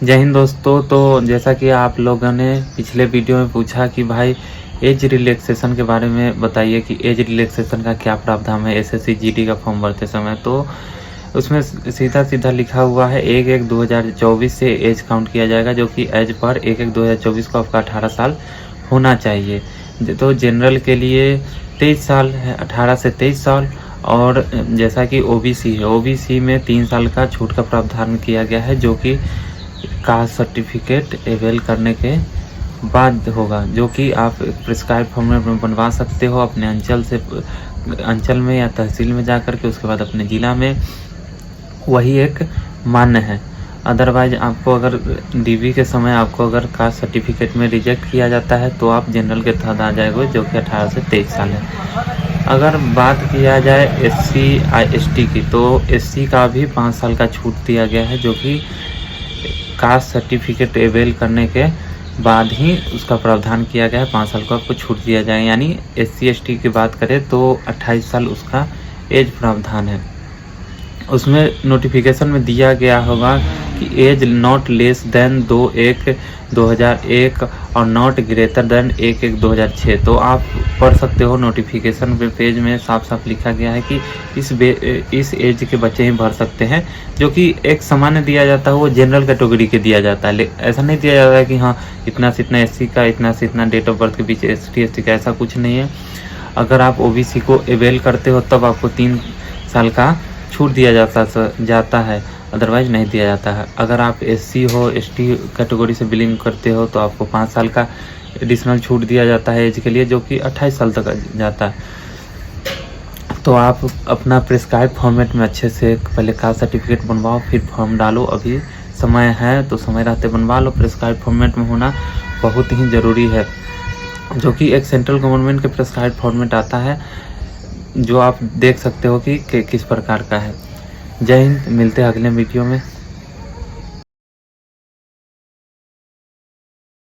जय हिंद दोस्तों। तो जैसा कि आप लोगों ने पिछले वीडियो में पूछा कि भाई एज रिलैक्सेशन के बारे में बताइए कि एज रिलैक्सेशन का क्या प्रावधान है एसएससी जीडी का फॉर्म भरते समय। तो उसमें सीधा सीधा लिखा हुआ है 1/1/2024 से एज काउंट किया जाएगा, जो कि एज पर 1/1/2024 को आपका 18 साल होना चाहिए। तो जनरल के लिए 23 साल है, 18 से 23 साल। और जैसा कि ओबीसी है, ओबीसी में 3 साल का छूट का प्रावधान किया गया है, जो कि कास्ट सर्टिफिकेट अवेल करने के बाद होगा, जो कि आप प्रिस्क्राइब फॉर्मेट में बनवा सकते हो अपने अंचल में या तहसील में जा कर के, उसके बाद अपने ज़िला में। वही एक मान्य है। अदरवाइज आपको अगर डीवी के समय आपको अगर कास्ट सर्टिफिकेट में रिजेक्ट किया जाता है तो आप जनरल के तहत आ जाएंगे, जो कि 18 से 23 साल है। अगर बात किया जाए SC ST की, तो SC का भी 5 साल का छूट दिया गया है, जो कि कास्ट सर्टिफिकेट अवेल करने के बाद ही उसका प्रावधान किया गया है। 5 साल को आपको छूट दिया जाए, यानी SC ST की बात करें तो 28 साल उसका एज प्रावधान है। उसमें नोटिफिकेशन में दिया गया होगा कि एज नॉट लेस देन 2/1/2001 और नॉट ग्रेटर देन 1/1/2006। तो आप पढ़ सकते हो नोटिफिकेशन पे पेज में साफ साफ लिखा गया है कि इस एज के बच्चे ही भर सकते हैं, जो कि एक सामान्य दिया जाता है वो जनरल कैटेगरी के दिया जाता है। ऐसा नहीं दिया जाता है कि हाँ इतना से इतना SC का, इतना से इतना डेट ऑफ बर्थ के बीच ST ST का, ऐसा कुछ नहीं है। अगर आप OBC को अवेल करते हो तब आपको 3 साल का छूट दिया जाता है, अदरवाइज नहीं दिया जाता है। अगर आप SC हो, ST कैटेगरी से बिलोंग करते हो तो आपको 5 साल का एडिशनल छूट दिया जाता है एज के लिए, जो कि 28 साल तक जाता है। तो आप अपना प्रिस्क्राइब फॉर्मेट में अच्छे से पहले कास्ट सर्टिफिकेट बनवाओ, फिर फॉर्म डालो। अभी समय है तो समय रहते बनवा लो। प्रिस्क्राइब फॉर्मेट में होना बहुत ही ज़रूरी है, जो कि एक सेंट्रल गवर्नमेंट के प्रिस्क्राइब फॉर्मेट आता है, जो आप देख सकते हो कि किस प्रकार का है। जय हिंद, मिलते हैं अगले वीडियो में।